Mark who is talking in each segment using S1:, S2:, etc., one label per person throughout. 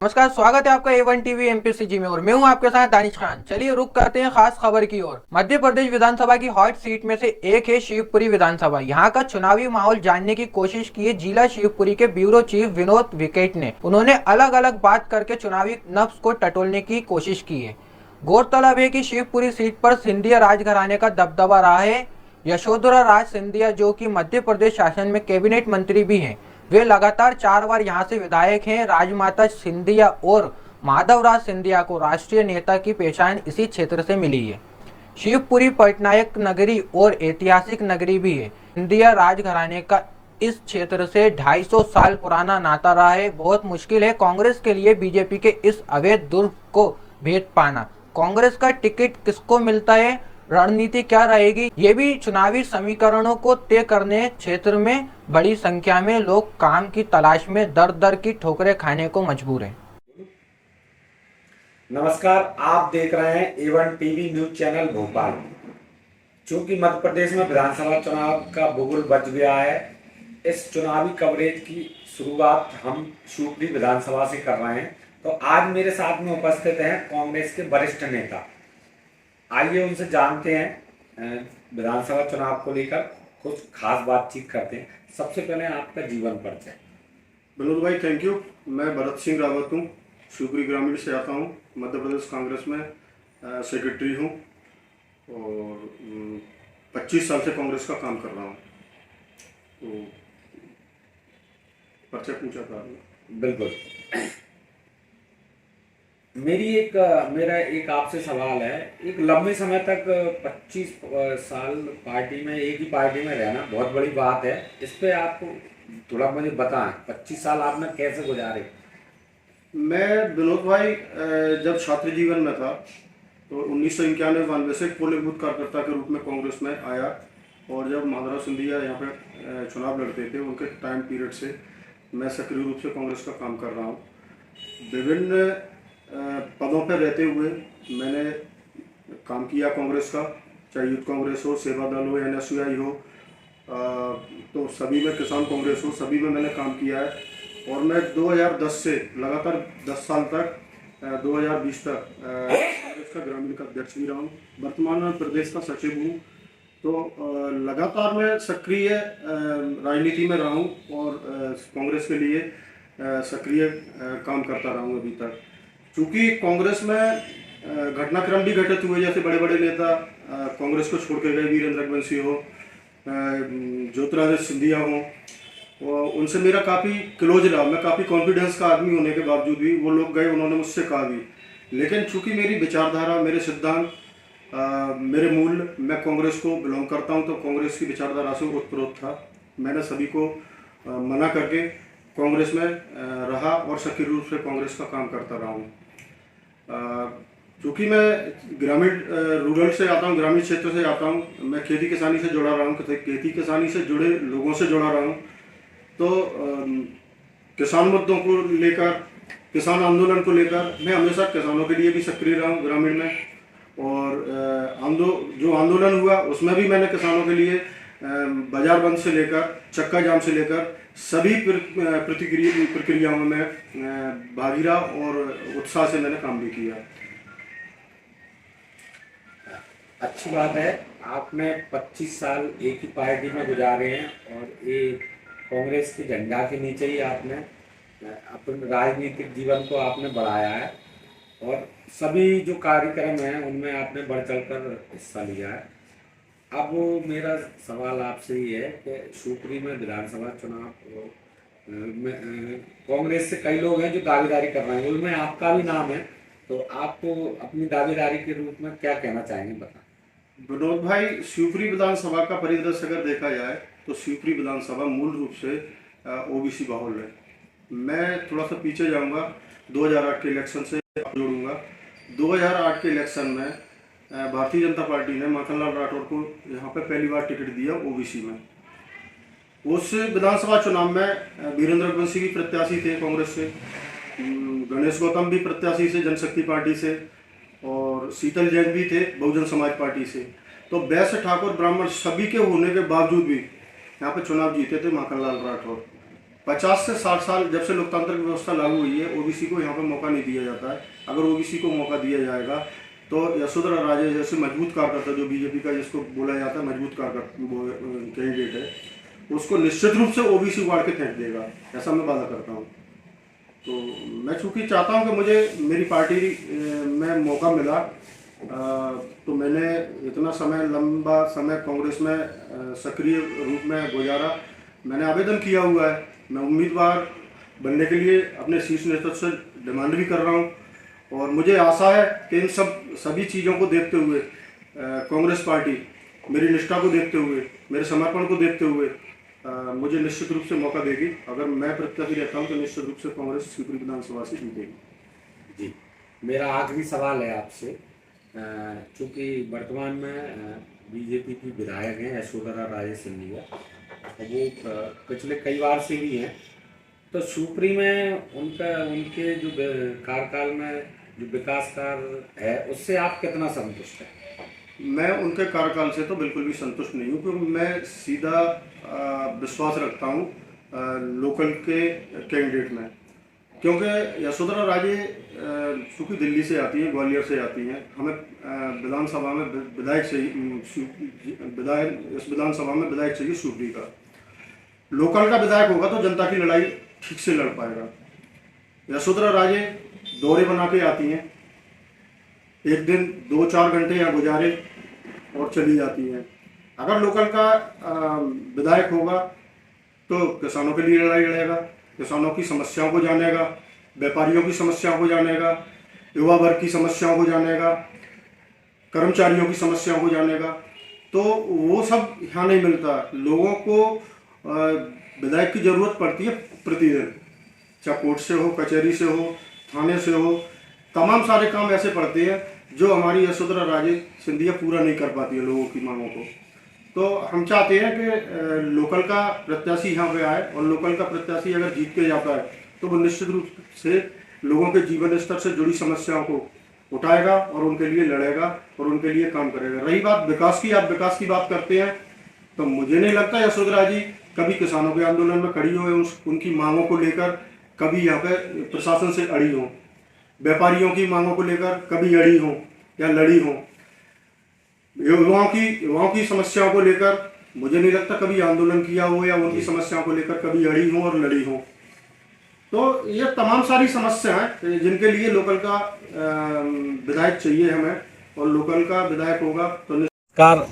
S1: नमस्कार, स्वागत है आपका A1 टीवी एमपीसीजी में और मैं हूं आपके साथ दानिश खान। चलिए रुक करते हैं खास खबर की ओर। मध्य प्रदेश विधानसभा की हॉट सीट में से एक है शिवपुरी विधानसभा। यहां का चुनावी माहौल जानने की कोशिश की है जिला शिवपुरी के ब्यूरो चीफ विनोद विकेट ने। उन्होंने अलग अलग बात करके चुनावी नब्ज को टटोलने की कोशिश की है। गौरतलब है कि शिवपुरी सीट पर सिंधिया राजघराने का दबदबा रहा है। यशोधरा राज सिंधिया, जो कि मध्य प्रदेश शासन में कैबिनेट मंत्री भी हैं, वे लगातार 4 बार यहां से विधायक हैं। राजमाता सिंधिया और माधवराज सिंधिया को राष्ट्रीय नेता की पहचान इसी क्षेत्र से मिली है। शिवपुरी पटनायक नगरी और ऐतिहासिक नगरी भी है। सिंधिया राजघराने का इस क्षेत्र से 250 साल पुराना नाता रहा है। बहुत मुश्किल है कांग्रेस के लिए बीजेपी के इस अवैध दुर्ग को भेद पाना। कांग्रेस का टिकट किसको मिलता है, रणनीति क्या रहेगी, ये भी चुनावी समीकरणों को तय करने। क्षेत्र में बड़ी संख्या में लोग काम की तलाश में दर दर की ठोकरें खाने को मजबूर हैं।
S2: नमस्कार, आप देख रहे हैं A1 TV news channel Bhopal. चूंकि मध्य प्रदेश में विधानसभा चुनाव का बुगुल बज गया है, इस चुनावी कवरेज की शुरुआत हम शिवपुरी विधानसभा से कर रहे हैं। तो आज मेरे साथ में उपस्थित हैं कांग्रेस के वरिष्ठ नेता। आइए उनसे जानते हैं विधानसभा चुनाव को लेकर कुछ खास बातचीत करते हैं। सबसे पहले आपका जीवन परिचय।
S3: विनोद भाई, थैंक यू। मैं भरत सिंह रावत हूँ, शिवपुरी ग्रामीण से आता हूँ। मध्य प्रदेश कांग्रेस में सेक्रेटरी हूँ और 25 साल से कांग्रेस का काम कर रहा हूँ। तो परिचय पूछा था आपने।
S2: बिल्कुल। मेरा एक आपसे सवाल है। एक लंबे समय तक 25 साल पार्टी में, एक ही पार्टी में रहना बहुत बड़ी बात है। इस पे आप थोड़ा मुझे बताएं, 25 साल आपने कैसे गुजारे?
S3: मैं विनोद भाई जब छात्र जीवन में था तो 1991 से पोलिंग बूथ कार्यकर्ता के रूप में कांग्रेस में आया। और जब माधवराज सिंधिया यहाँ पे चुनाव लड़ते थे, उनके टाइम पीरियड से मैं सक्रिय रूप से कांग्रेस का काम कर रहा हूँ। विभिन्न पदों पर रहते हुए मैंने काम किया कांग्रेस का, चाहे यूथ कांग्रेस हो, सेवा दल हो, NSUI हो, तो सभी में, किसान कांग्रेस हो, सभी में मैंने काम किया है। और मैं 2010 से लगातार 10 साल तक 2020 तक कांग्रेस का ग्रामीण का अध्यक्ष भी रहा हूँ। वर्तमान में प्रदेश का सचिव हूँ। तो लगातार मैं सक्रिय राजनीति में रहा हूँ और कांग्रेस के लिए सक्रिय काम करता रहा हूँ अभी तक। चूँकि कांग्रेस में घटनाक्रम भी घटित हुए, जैसे बड़े बड़े नेता कांग्रेस को छोड़ के गए, वीरेंद्र रघुवंशी हो, ज्योतिरादित्य सिंधिया हो, और उनसे मेरा काफ़ी क्लोज रहा। मैं काफ़ी कॉन्फिडेंस का आदमी होने के बावजूद भी वो लोग गए, उन्होंने मुझसे कहा भी। लेकिन चूँकि मेरी विचारधारा, मेरे सिद्धांत, मेरे मूल्य, मैं कांग्रेस को बिलोंग करता हूँ, तो कांग्रेस की विचारधारा से ओतप्रोत था। मैंने सभी को मना करके कांग्रेस में रहा और सक्रिय रूप से कांग्रेस का काम करता रहा हूँ। चूँकि मैं ग्रामीण रूरल से आता हूँ, ग्रामीण क्षेत्र से आता हूँ, मैं खेती किसानी से जुड़ा रहा हूँ, खेती किसानी से जुड़े लोगों से जुड़ा रहा हूँ। तो किसान मुद्दों को लेकर, किसान आंदोलन को लेकर मैं हमेशा किसानों के लिए भी सक्रिय रहा हूँ ग्रामीण में। और जो आंदोलन हुआ उसमें भी मैंने किसानों के लिए बाजार बंद से लेकर, चक्का जाम से लेकर सभी प्रक्रियाओं में मैं भागी रहा और उत्साह से मैंने काम भी किया।
S2: अच्छी बात है, आपने 25 साल एक ही पार्टी में गुजारे हैं और ये कांग्रेस के झंडा के नीचे ही आपने अपने राजनीतिक जीवन को आपने बढ़ाया है और सभी जो कार्यक्रम हैं उनमें आपने बढ़ चढ़कर हिस्सा लिया है। अब मेरा सवाल आपसे ये है कि शिवपुरी में विधानसभा चुनाव में कांग्रेस से कई लोग हैं जो दावेदारी कर रहे हैं, उनमें आपका भी नाम है। तो आपको अपनी दावेदारी के रूप में क्या कहना चाहेंगे, बताएं।
S3: विनोद भाई, शिवपुरी विधानसभा का परिदृश्य अगर देखा जाए तो शिवपुरी विधानसभा मूल रूप से OBC बाहुल है। मैं थोड़ा सा पीछे जाऊंगा, 2008 के इलेक्शन से जोड़ूंगा। 2008 के इलेक्शन में भारतीय जनता पार्टी ने माखनलाल राठौर को यहाँ पे पहली बार टिकट दिया OBC में। उस विधानसभा चुनाव में वीरेंद्र रघुवंशी भी प्रत्याशी थे कांग्रेस से, गणेश गौतम भी प्रत्याशी से जनशक्ति पार्टी से, और शीतल जैन भी थे बहुजन समाज पार्टी से। तो वैश्य, ठाकुर, ब्राह्मण सभी के होने के बावजूद भी यहाँ पे चुनाव जीते थे माखनलाल राठौर। 50 से 60 साल जब से लोकतांत्रिक व्यवस्था लागू हुई है, ओबीसी को यहाँ पर मौका नहीं दिया जाता है। अगर ओबीसी को मौका दिया जाएगा तो यशोधरा राजे जैसे मजबूत कार्यकर्ता, जो बीजेपी का जिसको बोला जाता है मजबूत कार्यकर्ता कैंडिडेट है, उसको निश्चित रूप से ओबीसी वार्ड के फेंक देगा, ऐसा मैं वादा करता हूँ। तो मैं चूँकि चाहता हूँ कि मुझे मेरी पार्टी में मौका मिला, तो मैंने इतना समय लंबा समय कांग्रेस में सक्रिय रूप में गुजारा, मैंने आवेदन किया हुआ है। मैं उम्मीदवार बनने के लिए अपने शीर्ष नेतृत्व से डिमांड भी कर रहा हूँ, और मुझे आशा है कि इन सभी चीज़ों को देखते हुए कांग्रेस पार्टी मेरी निष्ठा को देखते हुए, मेरे समर्पण को देखते हुए मुझे निश्चित रूप से मौका देगी। अगर मैं प्रत्याशी रहता हूँ तो निश्चित रूप से कांग्रेस शिवपुरी विधानसभा से जीतेगी।
S2: जी, मेरा आखिरी सवाल है आपसे, चूँकि वर्तमान में बीजेपी की विधायक हैं यशोधरा राजे सिंधिया, वो पिछले कई बार से भी हैं, तो शिवपुरी में उनके जो कार्यकाल में जो विकास कार्य है उससे आप कितना संतुष्ट हैं?
S3: मैं उनके कार्यकाल से तो बिल्कुल भी संतुष्ट नहीं हूँ, क्योंकि मैं सीधा विश्वास रखता हूँ लोकल के कैंडिडेट में। क्योंकि यशोधरा राजे चूँकि दिल्ली से आती हैं, ग्वालियर से आती हैं, हमें विधानसभा में विधायक चाहिए, इस विधानसभा में विधायक चाहिए शिवपुरी का। लोकल का विधायक होगा तो जनता की लड़ाई ठीक से लड़ पाएगा। यशोधरा राजे दौरे बना के आती हैं, एक दिन 2-4 घंटे यहाँ गुजारे और चली जाती हैं। अगर लोकल का विधायक होगा तो किसानों के लिए लड़ाई लड़ेगा, किसानों की समस्याओं को जानेगा, व्यापारियों की समस्याओं को जानेगा, युवा वर्ग की समस्याओं को जानेगा, कर्मचारियों की समस्याओं को जानेगा। तो वो सब यहाँ नहीं मिलता। लोगों को विधायक की ज़रूरत पड़ती है प्रतिदिन, चाहे कोर्ट से हो, कचहरी से हो, थाने से हो, तमाम सारे काम ऐसे पड़ते हैं जो हमारी यशोधरा राजे सिंधिया पूरा नहीं कर पाती है लोगों की मांगों को। तो हम चाहते हैं कि लोकल का प्रत्याशी यहाँ पे आए, और लोकल का प्रत्याशी अगर जीत के जाता है तो वो निश्चित रूप से लोगों के जीवन स्तर से जुड़ी समस्याओं को उठाएगा और उनके लिए लड़ेगा और उनके लिए काम करेगा। रही बात विकास की, आप विकास की बात करते हैं, तो मुझे नहीं लगता यशोधरा जी कभी किसानों के आंदोलन में खड़ी हो, उनकी मांगों को लेकर कभी यहाँ पे प्रशासन से अड़ी हो, व्यापारियों की मांगों को लेकर कभी अड़ी हो या लड़ी हो, युवाओं की समस्याओं को लेकर मुझे नहीं लगता कभी आंदोलन किया हो या उनकी समस्याओं को लेकर कभी अड़ी हो और लड़ी हो। तो ये तमाम सारी समस्याएं जिनके लिए लोकल का विधायक चाहिए हमें, और लोकल का विधायक होगा तो।
S4: नमस्कार,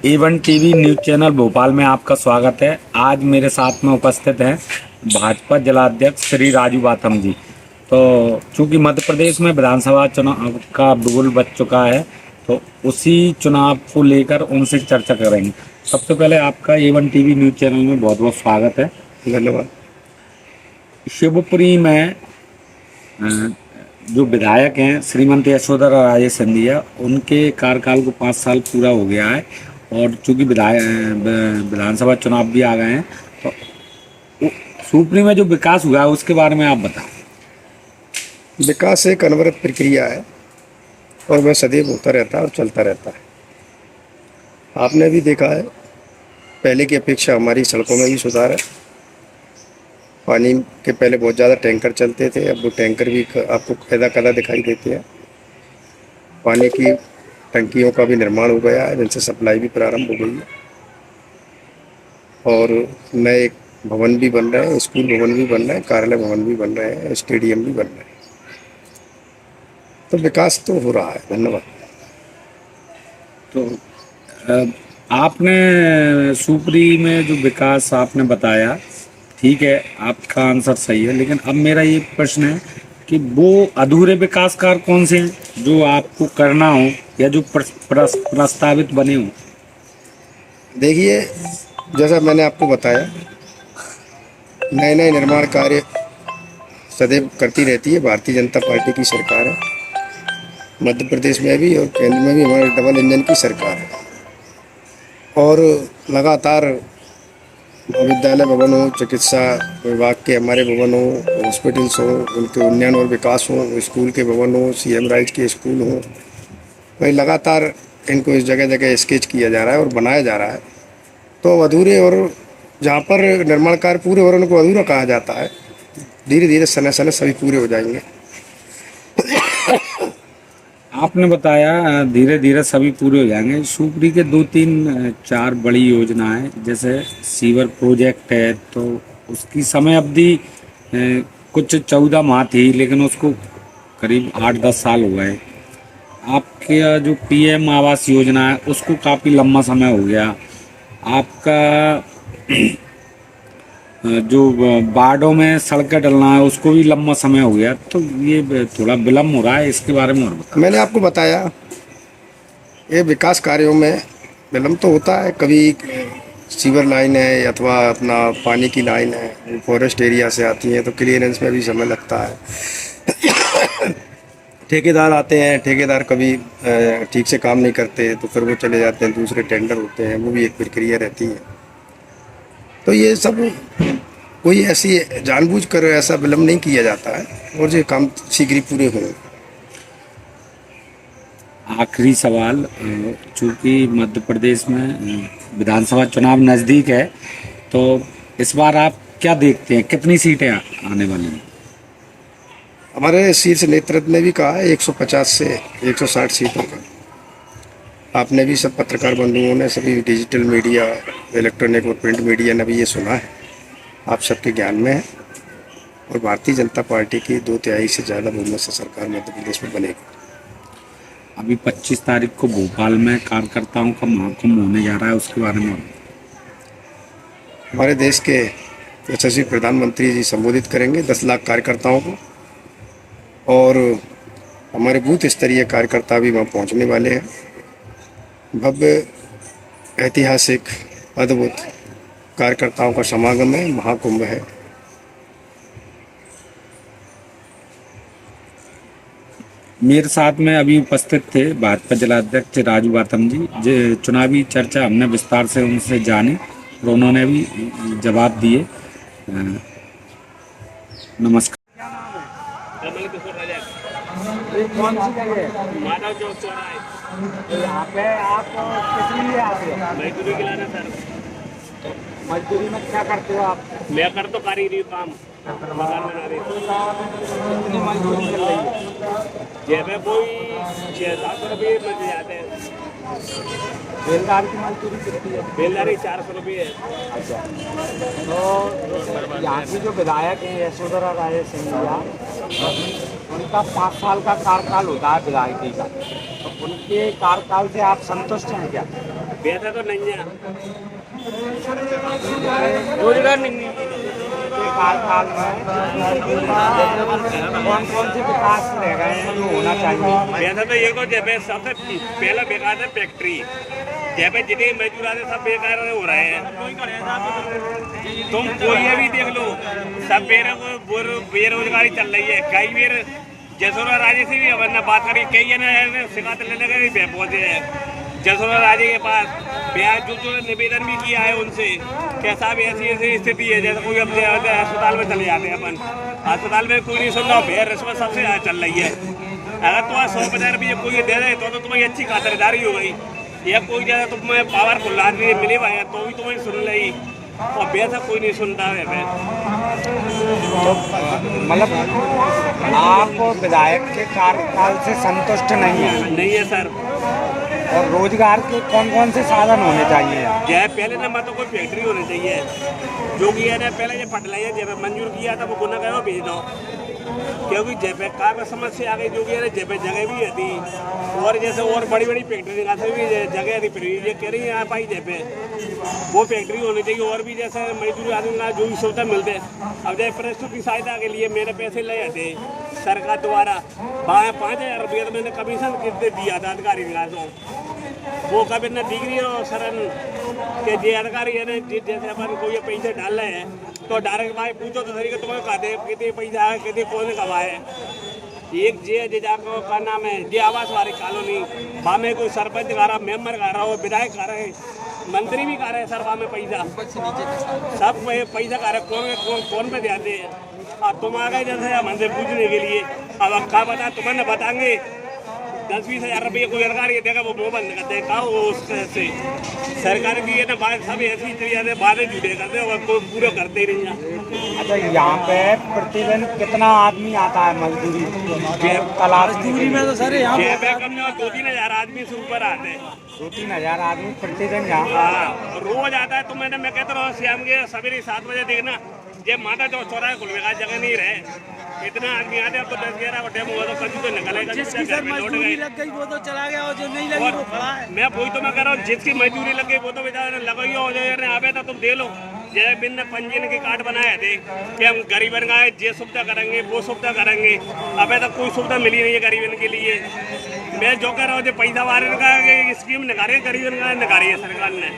S4: A1 TV news channel Bhopal में आपका स्वागत है। आज मेरे साथ में उपस्थित हैं भाजपा जिलाध्यक्ष श्री राजू बाथम जी। तो चूंकि मध्य प्रदेश में विधानसभा चुनाव का बिगुल बज चुका है, तो उसी चुनाव को लेकर उनसे चर्चा करेंगे। सबसे पहले आपका A1 टीवी न्यूज चैनल में बहुत बहुत स्वागत है।
S3: धन्यवाद।
S4: शिवपुरी में जो विधायक हैं श्रीमती यशोधरा राजे सिंधिया, उनके कार्यकाल को 5 साल पूरा हो गया है, और चूंकि विधानसभा चुनाव भी आ गए हैं, तो शिवपुरी में जो विकास हुआ है उसके बारे में आप बताएं।
S5: विकास एक अनवरत प्रक्रिया है और वह सदैव होता रहता है और चलता रहता है। आपने भी देखा है, पहले की अपेक्षा हमारी सड़कों में भी सुधार है। पानी के पहले बहुत ज़्यादा टैंकर चलते थे, अब वो टैंकर भी आपको कदा दिखाई देते हैं। पानी की टंकियों का भी निर्माण हो गया है, जिनसे सप्लाई भी प्रारंभ हो गई है, और नए एक भवन भी बन रहे हैं, स्कूल भवन भी बन रहे हैं, कार्यालय भवन भी बन रहे हैं, स्टेडियम भी बन रहे हैं। तो विकास तो हो रहा है। धन्यवाद।
S4: तो आपने शिवपुरी में जो विकास आपने बताया, ठीक है, आपका आंसर सही है, लेकिन अब मेरा ये प्रश्न है कि वो अधूरे विकास कार्य कौन से हैं जो आपको करना हो या जो प्रस्तावित बने हो?
S5: देखिए, जैसा मैंने आपको बताया, नए नए निर्माण कार्य सदैव करती रहती है भारतीय जनता पार्टी की सरकार है। मध्य प्रदेश में भी और केंद्र में भी हमारे डबल इंजन की सरकार है, और लगातार विद्यालय भवन हो, चिकित्सा विभाग के हमारे भवन हो, हॉस्पिटल्स हो, उनके उन्नयन और विकास हो, स्कूल के भवन हो, CM राइज के स्कूल हो, वही लगातार इनको इस जगह जगह स्केच किया जा रहा है और बनाया जा रहा है। तो अधूरे और जहाँ पर निर्माण कार्य पूरे और उनको अधूरा कहा जाता है, धीरे धीरे समय समय सभी पूरे हो जाएंगे।
S4: आपने बताया धीरे धीरे सभी पूरे हो जाएंगे। शिवपुरी के 2-3-4 बड़ी योजनाएं जैसे सीवर प्रोजेक्ट है, तो उसकी समय अवधि कुछ 14 माह थी, लेकिन उसको करीब 8-10 साल हो गए। आपके जो पीएम आवास योजना है उसको काफ़ी लंबा समय हो गया। आपका जो बाढ़ों में सड़कें डलना है उसको भी लंबा समय हो गया, तो ये थोड़ा विलम्ब हो रहा है, इसके बारे में और बताओ।
S5: मैंने आपको बताया ये विकास कार्यों में विलम्ब तो होता है, कभी सीवर लाइन है अथवा अपना पानी की लाइन है, वो फॉरेस्ट एरिया से आती हैं तो क्लियरेंस में भी समय लगता है। ठेकेदार आते हैं, ठेकेदार कभी ठीक से काम नहीं करते तो फिर वो चले जाते हैं, दूसरे टेंडर होते हैं, वो भी एक प्रक्रिया रहती है। तो ये सब कोई ऐसी जानबूझकर ऐसा विलम्ब नहीं किया जाता है और ये काम शीघ्र ही पूरे हों।
S4: आखिरी सवाल, चूंकि मध्य प्रदेश में विधानसभा चुनाव नज़दीक है, तो इस बार आप क्या देखते हैं, कितनी सीटें आने वाली हैं?
S5: हमारे शीर्ष नेतृत्व ने भी कहा है 150 से 160 सीटों का। आपने भी, सब पत्रकार बंधुओं ने, सभी डिजिटल मीडिया, इलेक्ट्रॉनिक और प्रिंट मीडिया ने भी ये सुना है, आप सबके ज्ञान में है। और भारतीय जनता पार्टी की 2/3 से ज़्यादा बहुमत से सरकार मध्य प्रदेश में बनेगी।
S4: अभी 25 तारीख को भोपाल में कार्यकर्ताओं का महाकुंभ होने जा रहा है, उसके बारे में?
S5: हमारे देश के यशस्वी प्रधानमंत्री जी संबोधित करेंगे 10 लाख कार्यकर्ताओं को, और हमारे बूथ स्तरीय कार्यकर्ता भी वहाँ पहुँचने वाले हैं। भव्य, ऐतिहासिक, अद्भुत कार्यकर्ताओं का समागम है, महाकुंभ है।
S4: मेरे साथ में अभी उपस्थित थे भाजपा जिलाध्यक्ष राजू बाथम जी। जो चुनावी चर्चा हमने विस्तार से उनसे जानी और उन्होंने भी जवाब दिए। नमस्कार।
S1: कौन सी जगह है?
S6: माधव चौक चौराहे।
S1: तो यहाँ पे आप किस लिए आते हो?
S6: मजदूरी के लाना सर।
S1: मजदूरी में क्या करते हो आप?
S6: मैं कर तो कारीगरी काम, मकान बना रही।
S1: कितनी मजदूरी चल रही है?
S6: जेब में कोई 600-700 रुपये मिल जाते हैं।
S1: बेलदार की मजदूरी कितनी है?
S6: बेलदारी 400 रुपये है।
S1: अच्छा, तो यहाँ की जो विधायक है यशोधरा राजे सिंधिया, उनका 5 साल का कार्यकाल होता है विधायकी का, तो उनके कार्यकाल से आप संतुष्ट हैं क्या?
S6: वैसा तो नहीं है, रोजगार नहीं है।
S1: कार्यकाल में कौन कौन से विकास रह गए हैं जो होना चाहिए?
S6: वैसा तो ये को जैसे सबसे पहला बेकार है फैक्ट्री, जैसे जितने मजदूर आते सब बेकार हो रहे हैं। तुम कोई भी देख लो, सब बेरोजगारी चल रही है। कई बार जसोरा राजे से भी हमने बात करी, कई ने शिकायत लेने के पहुंचे हैं जसोरा राजे के पास। ब्याज जो निवेदन भी किया है उनसे, कैसा भी ऐसी स्थिति है जैसे कोई अपने अस्पताल में चले जाते हैं, अपन अस्पताल में कोई नहीं सुन रहा, भेड़ रिश्वत सबसे ज़्यादा चल रही है। अगर तुम्हारा 100-50 रुपये कोई दे रहे तो तुम्हारी अच्छी खातिरदारी हो गई, या कोई जैसा तुम्हें पावरफुल आदमी मिले भाई तो भी तुम्हें सुन रही, और बेहतर कोई नहीं सुनता है।
S1: तो मतलब आप विधायक के कार्यकाल से संतुष्ट नहीं है?
S6: नहीं है सर।
S1: और रोजगार के कौन कौन से साधन होने चाहिए?
S6: जय पहले नंबर तो कोई फैक्ट्री होनी चाहिए, जो कि है ना पहले ये फर्टिलाइजर जब मंजूर किया था वो गुना गया भेज दो, क्योंकि जब कार में समस्या आ गई, जो कि है जब जगह भी है थी, और जैसे और बड़ी बड़ी फैक्ट्री का भी जगह थी, फिर ये कह रही है यहाँ पाई जब वो फैक्ट्री होनी चाहिए। और भी जैसे मजदूर आदमी का जो भी सुविधा मिलते, अब जैसे प्रस्तुत की सहायता के लिए मेरे पैसे ले जाते सरकार द्वारा 5,000 रुपये तो मैंने कमीशन कितने दिया था अधिकारी विकासों, वो कभी न डिग्री और सरन के जे अधिकारी है ना, जैसे अपन कोई पैसे डाल रहे हैं तो डायरेक्ट भाई पूछो तो सही कि तुम्हें कहते कितने पैसा है, कितने कौन कमाए। एक जे जाको का नाम है जे आवास वाली कॉलोनी, वहाँ में कोई सरपंच का रहा, मेम्बर का रहा हो, विधायक का रहे, मंत्री भी का रहे सर, वहाँ में पैसा सब पैसा का रहे, कौन पे ध्यान दे। अब तुम आ गए जैसे हमसे पूछने के लिए, अब क्या बता तुम्हें बताएंगे 10-20 हज़ार रुपये कोई सरकार ये देगा वो बंद कर देगा वो उससे सरकार की ये ना बात सब ऐसी तरीके बातें जुड़े करते हैं और कोई पूरा करते ही नहीं है।
S4: अच्छा, यहाँ पे प्रतिदिन कितना आदमी आता है मजदूरी
S6: मजदूरी में तो सर यहाँ कम में 2-3 हज़ार आदमी से ऊपर आते हैं।
S4: 2-3 हज़ार आदमी प्रतिदिन यहाँ
S6: हाँ, रोज आता है। तो मैं कहता रहा शाम के सवेरे 7 बजे देखना जब माता जो चौराहे खुलवेगा जगह नहीं रहे इतना आदमी आते हैं। अब तो 10-11 का टाइम हुआ तो कभी तो निकलेगा जिसकी सर मजदूरी लग गई वो तो चला गया और जो नहीं लगी वो खड़ा है। मैं वही तो मैं कह रहा हूँ जिसकी मजदूरी लग गई वो तो बेचारा लगाई हो जाए आवे था तुम दे लो। जैसे बिन ने पंजीयन के कार्ड बनाए थे कि हम गरीबन का ये सुविधा करेंगे वो सुविधा करेंगे, अबे तक कोई सुविधा मिली नहीं है गरीबन के लिए। मैं जो कह रहा हूँ जो पैसा वाले का स्कीम निकाली गरीबन का निकाली है सरकार ने।